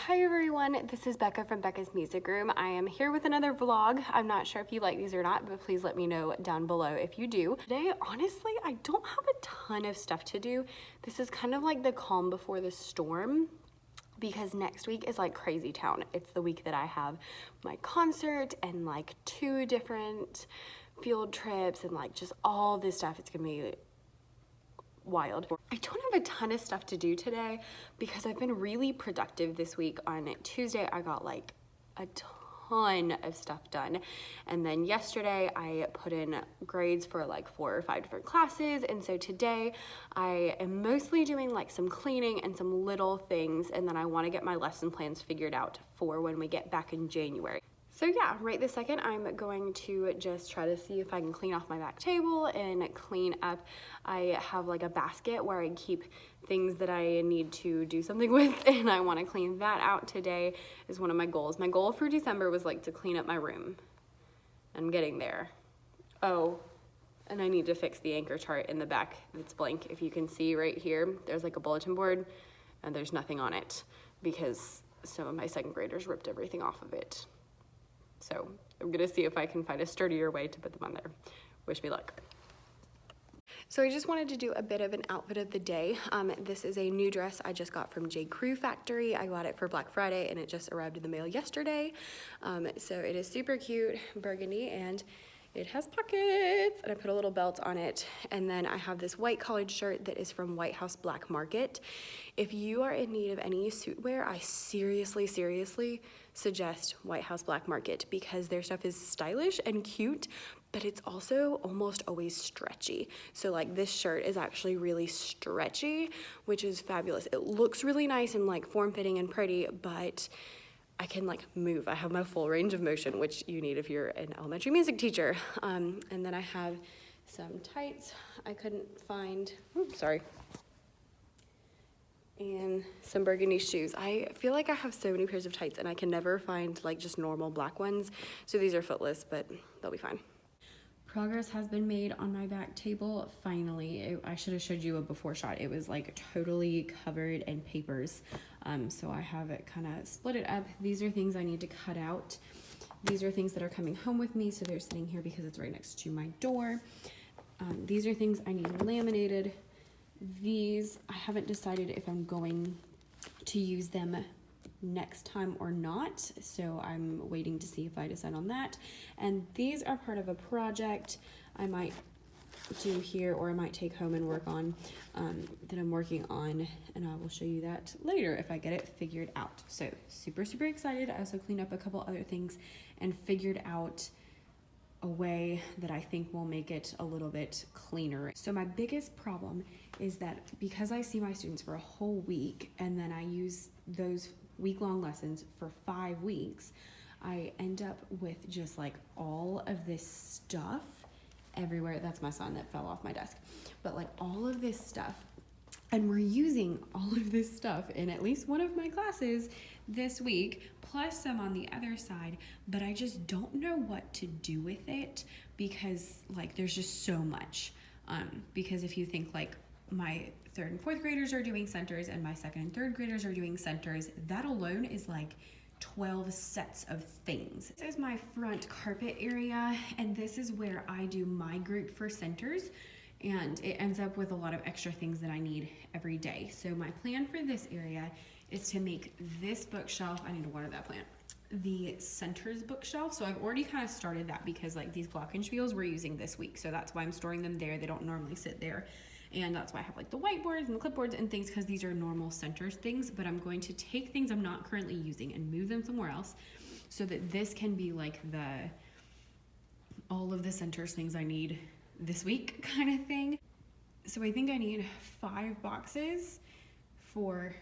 Hi everyone, this is Becca from Becca's Music Room. I am here with another vlog. I'm not sure if you like these or not, but please let me know down below if you do. Today, honestly, I don't have a ton of stuff to do. This is kind of like the calm before the storm because next week is like crazy town. It's the week that I have my concert and like 2 different field trips and like just all this stuff. It's gonna be wild. I don't have a ton of stuff to do today because I've been really productive this week. On Tuesday, I got like a ton of stuff done. And then yesterday I put in grades for like 4 or 5 different classes. And so today I am mostly doing like some cleaning and some little things. And then I want to get my lesson plans figured out for when we get back in January. So yeah, right this second, I'm going to just try to see if I can clean off my back table and clean up. I have like a basket where I keep things that I need to do something with, and I want to clean that out today is one of my goals. My goal for December was like to clean up my room. I'm getting there. Oh, and I need to fix the anchor chart in the back. It's blank. If you can see right here, there's like a bulletin board and there's nothing on it because some of my 2nd graders ripped everything off of it. So I'm gonna see if I can find a sturdier way to put them on there. Wish me luck. So I just wanted to do a bit of an outfit of the day. This is a new dress I just got from J. Crew Factory. I got it for Black Friday and it just arrived in the mail yesterday. So it is super cute, burgundy, and it has pockets, and I put a little belt on it. And then I have this white collared shirt that is from White House Black Market. If you are in need of any suit wear, I seriously suggest White House Black Market because their stuff is stylish and cute, but it's also almost always stretchy. So like this shirt is actually really stretchy, which is fabulous. It looks really nice and like form-fitting and pretty, but I can like move. I have my full range of motion, which you need if you're an elementary music teacher. And then I have some tights I couldn't find, sorry. And some burgundy shoes. I feel like I have so many pairs of tights and I can never find like just normal black ones. So these are footless, but they'll be fine. Progress has been made on my back table. Finally, I should have showed you a before shot. It was like totally covered in papers. So I have it kind of split it up. These are things I need to cut out. These are things that are coming home with me. So they're sitting here because it's right next to my door. These are things I need laminated. These, I haven't decided if I'm going to use them next time or not, so I'm waiting to see if I decide on that. And these are part of a project I might do here, or I might take home and work on, that I'm working on, and I will show you that later if I get it figured out. So super excited. I also cleaned up a couple other things and figured out a way that I think will make it a little bit cleaner. So my biggest problem is that because I see my students for a whole week and then I use those week-long lessons for 5 weeks, I end up with just like all of this stuff everywhere. That's my son that fell off my desk. But like all of this stuff, and we're using all of this stuff in at least one of my classes this week, plus some on the other side, but I just don't know what to do with it because like there's just so much. Because if you think like my 3rd and 4th graders are doing centers and my 2nd and 3rd graders are doing centers, that alone is like 12 sets of things. This is my front carpet area, and this is where I do my group for centers, and it ends up with a lot of extra things that I need every day. So my plan for this area is to make this bookshelf, I need to water that plant, the centers bookshelf. So I've already kind of started that because like these glockenspiels we're using this week, so that's why I'm storing them there. They don't normally sit there. And that's why I have like the whiteboards and the clipboards and things, because these are normal centers things, but I'm going to take things I'm not currently using and move them somewhere else so that this can be like all of the centers things I need this week kind of thing. So I think I need 5 boxes for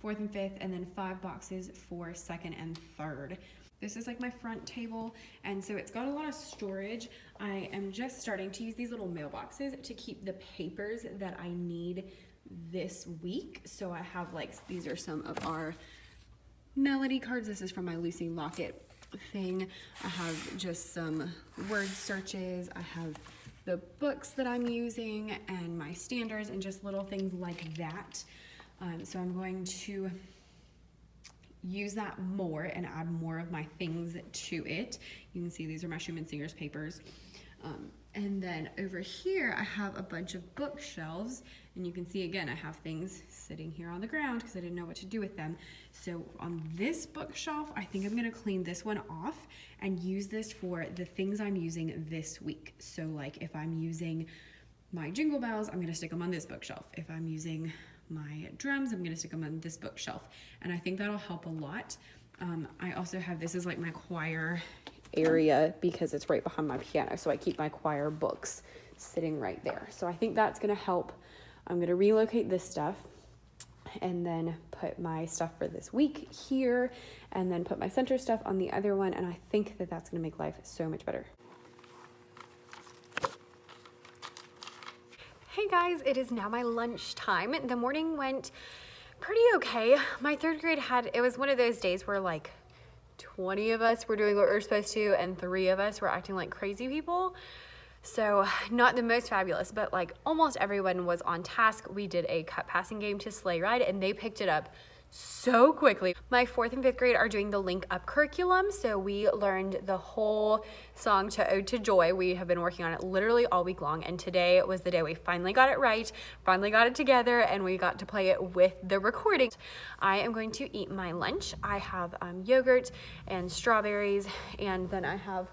4th and 5th, and then 5 boxes for 2nd and 3rd. This is like my front table, and so it's got a lot of storage. I am just starting to use these little mailboxes to keep the papers that I need this week. So I have like, these are some of our melody cards. This is from my Lucy Locket thing. I have just some word searches. I have the books that I'm using and my standards and just little things like that. So I'm going to use that more and add more of my things to it. You can see these are my Schumann Singers papers. And then over here, I have a bunch of bookshelves, and you can see again, I have things sitting here on the ground because I didn't know what to do with them. So on this bookshelf, I think I'm gonna clean this one off and use this for the things I'm using this week. So like if I'm using my jingle bells, I'm gonna stick them on this bookshelf. If I'm using my drums, I'm gonna stick them on this bookshelf. And I think that'll help a lot. I also have, this is like my choir area because it's right behind my piano. So I keep my choir books sitting right there. So I think that's gonna help. I'm gonna relocate this stuff and then put my stuff for this week here and then put my center stuff on the other one. And I think that that's gonna make life so much better. Hey guys, it is now my lunch time. The morning went pretty okay. My third grade it was one of those days where like 20 of us were doing what we were supposed to and 3 of us were acting like crazy people. So not the most fabulous, but like almost everyone was on task. We did a cut passing game to sleigh ride and they picked it up so quickly. My 4th and 5th grade are doing the Link Up curriculum. So we learned the whole song to Ode to Joy. We have been working on it literally all week long. And today was the day we finally got it right, finally got it together, and we got to play it with the recording. I am going to eat my lunch. I have yogurt and strawberries, and then I have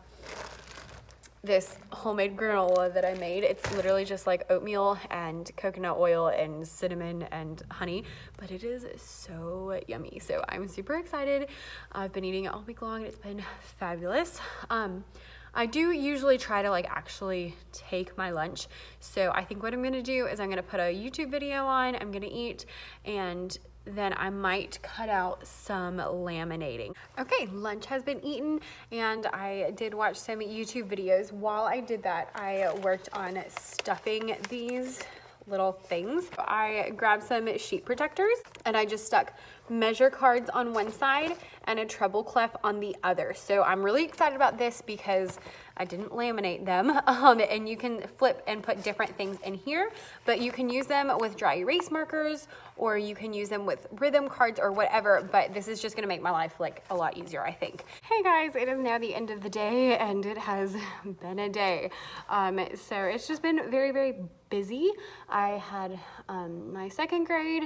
this homemade granola that I made. It's literally just like oatmeal and coconut oil and cinnamon and honey, but it is so yummy. So I'm super excited. I've been eating it all week long and it's been fabulous. I do usually try to like actually take my lunch. So I think what I'm gonna do is I'm gonna put a YouTube video on, I'm gonna eat, and then I might cut out some laminating. Okay, lunch has been eaten and I did watch some YouTube videos. While I did that, I worked on stuffing these little things. I grabbed some sheet protectors and I just stuck measure cards on one side and a treble clef on the other. So I'm really excited about this because I didn't laminate them, and you can flip and put different things in here, but you can use them with dry erase markers or you can use them with rhythm cards or whatever, but this is just gonna make my life like a lot easier, I think. Hey guys, it is now the end of the day and it has been a day. So it's just been very, very busy. I had my 2nd grade,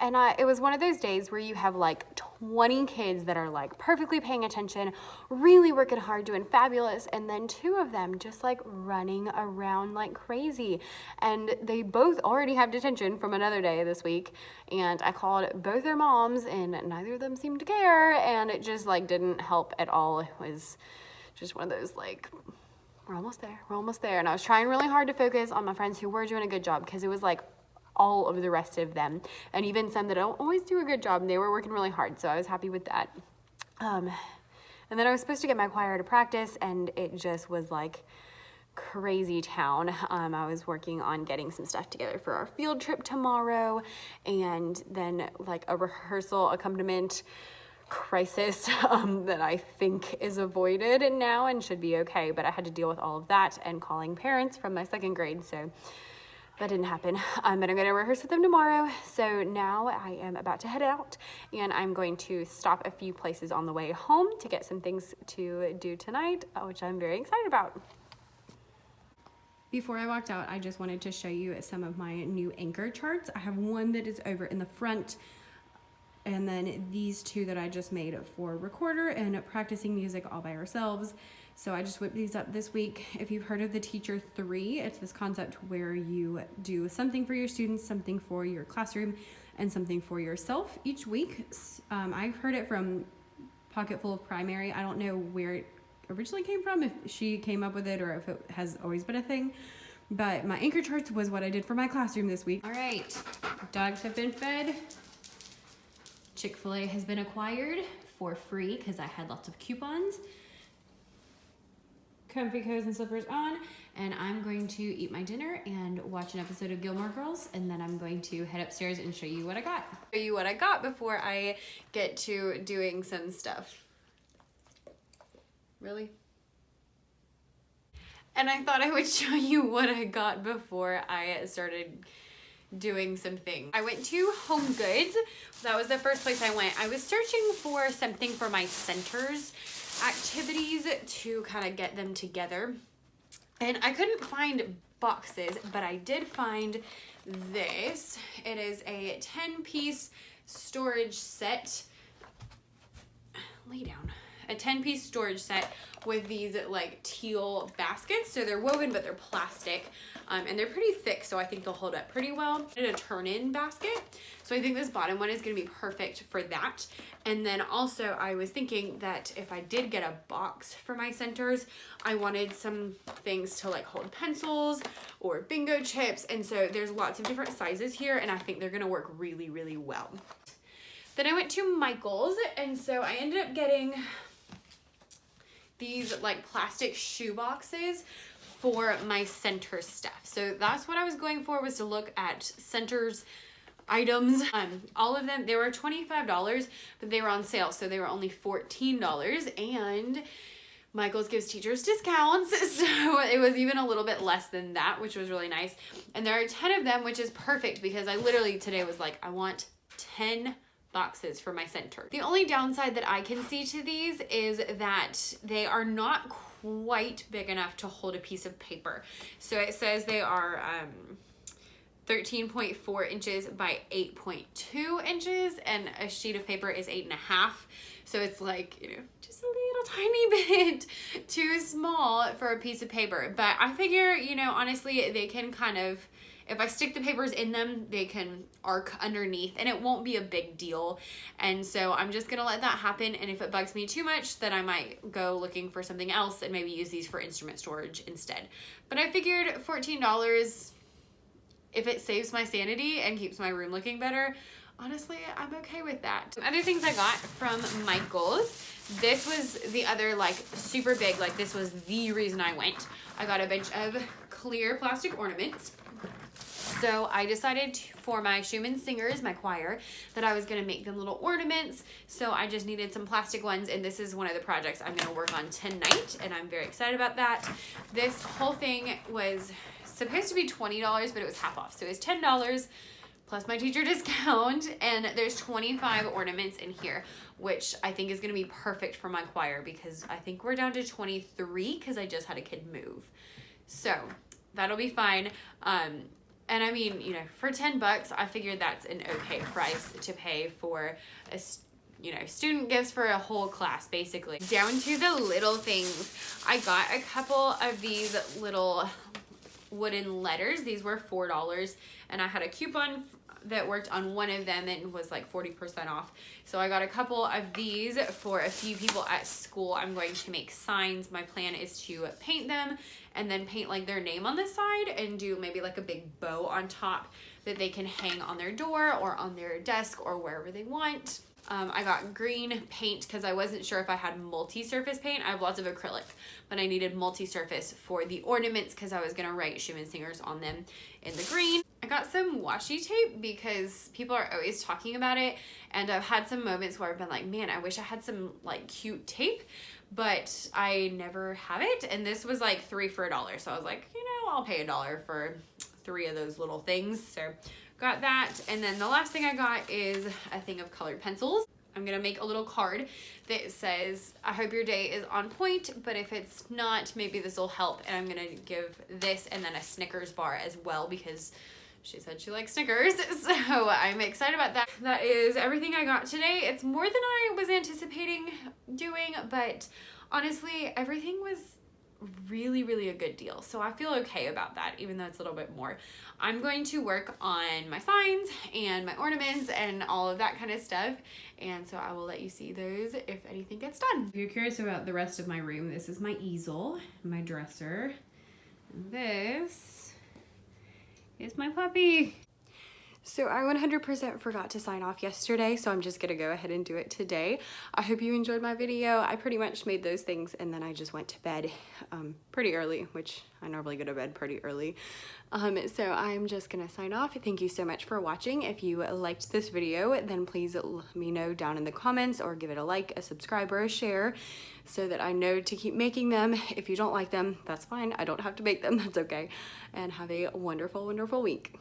and it was one of those days where you have like 20 kids that are like perfectly paying attention, really working hard, doing fabulous, and then 2 of them just like running around like crazy. And they both already have detention from another day this week, and I called both their moms and neither of them seemed to care, and it just like didn't help at all. It was just one of those like, we're almost there. And I was trying really hard to focus on my friends who were doing a good job because it was like all of the rest of them, and even some that don't always do a good job, and they were working really hard, so I was happy with that. And then I was supposed to get my choir to practice, and it just was like crazy town. I was working on getting some stuff together for our field trip tomorrow, and then like a rehearsal accompaniment crisis that I think is avoided now and should be okay, but I had to deal with all of that and calling parents from my 2nd grade, so that didn't happen. But I'm gonna rehearse with them tomorrow. So now I am about to head out and I'm going to stop a few places on the way home to get some things to do tonight, which I'm very excited about. Before I walked out, I just wanted to show you some of my new anchor charts. I have one that is over in the front, and then these 2 that I just made for recorder and practicing music all by ourselves. So I just whipped these up this week. If you've heard of the Teacher 3, it's this concept where you do something for your students, something for your classroom, and something for yourself each week. I've heard it from Pocketful of Primary. I don't know where it originally came from, if she came up with it or if it has always been a thing. But my anchor charts was what I did for my classroom this week. All right, dogs have been fed. Chick-fil-A has been acquired for free because I had lots of coupons. Comfy coats and slippers on, and I'm going to eat my dinner and watch an episode of Gilmore Girls, and then I'm going to head upstairs and show you what I got. Show you what I got before I get to doing some stuff. Really? And I thought I would show you what I got before I started doing some things. I went to Home Goods. That was the first place I went. I was searching for something for my centers activities to kind of get them together. And I couldn't find boxes, but I did find this. It is a 10-piece storage set. Lay down. A 10-piece storage set with these like teal baskets. So they're woven, but they're plastic. And they're pretty thick, so I think they'll hold up pretty well. And a turn-in basket. So I think this bottom one is gonna be perfect for that. And then also I was thinking that if I did get a box for my centers, I wanted some things to like hold pencils or bingo chips. And so there's lots of different sizes here, and I think they're gonna work really, really well. Then I went to Michael's, and so I ended up getting these like plastic shoe boxes for my center stuff. So that's what I was going for, was to look at centers items. All of them, they were $25, but they were on sale, so they were only $14. And Michael's gives teachers discounts, so it was even a little bit less than that, which was really nice. And there are 10 of them, which is perfect because I literally today was like, I want 10 boxes for my center. The only downside that I can see to these is that they are not quite big enough to hold a piece of paper. So it says they are 13.4 inches by 8.2 inches, and a sheet of paper is 8.5. So it's like, you know, just a little tiny bit too small for a piece of paper. But I figure, you know, honestly, they can kind of, if I stick the papers in them, they can arc underneath and it won't be a big deal. And so I'm just gonna let that happen. And if it bugs me too much, then I might go looking for something else and maybe use these for instrument storage instead. But I figured $14, if it saves my sanity and keeps my room looking better, honestly, I'm okay with that. Other things I got from Michael's, this was the other like super big, like this was the reason I went. I got a bunch of clear plastic ornaments. So I decided for my Schumann Singers, my choir, that I was gonna make them little ornaments. So I just needed some plastic ones, and this is one of the projects I'm gonna work on tonight, and I'm very excited about that. This whole thing was supposed to be $20, but it was half off. So it was $10 plus my teacher discount, and there's 25 ornaments in here, which I think is gonna be perfect for my choir because I think we're down to 23 because I just had a kid move. So that'll be fine. And I mean, you know, for 10 bucks, I figured that's an okay price to pay for a, you know, student gifts for a whole class, basically. Down to the little things. I got a couple of these little wooden letters. These were $4, and I had a coupon that worked on one of them and was like 40% off. So I got a couple of these for a few people at school. I'm going to make signs. My plan is to paint them and then paint like their name on the side and do maybe like a big bow on top that they can hang on their door or on their desk or wherever they want. I got green paint because I wasn't sure if I had multi-surface paint. I have lots of acrylic, but I needed multi-surface for the ornaments because I was gonna write Schumann Singers on them in the green. I got some washi tape because people are always talking about it, and I've had some moments where I've been like, man, I wish I had some like cute tape, but I never have it. And this was like 3 for $1. So I was like, you know, I'll pay $1 for 3 of those little things. So got that. And then the last thing I got is a thing of colored pencils. I'm gonna make a little card that says, I hope your day is on point, but if it's not, maybe this will help. And I'm gonna give this and then a Snickers bar as well because she said she likes Snickers, so I'm excited about that. That is everything I got today. It's more than I was anticipating doing, but honestly, everything was really, really a good deal. So I feel okay about that, even though it's a little bit more. I'm going to work on my signs and my ornaments and all of that kind of stuff. And so I will let you see those if anything gets done. If you're curious about the rest of my room, this is my easel, my dresser. And this is my puppy. So I 100% forgot to sign off yesterday, so I'm just gonna go ahead and do it today. I hope you enjoyed my video. I pretty much made those things and then I just went to bed pretty early, which I normally go to bed pretty early. So I'm just gonna sign off. Thank you so much for watching. If you liked this video, then please let me know down in the comments or give it a like, a subscribe, or a share so that I know to keep making them. If you don't like them, that's fine. I don't have to make them, that's okay. And have a wonderful, wonderful week.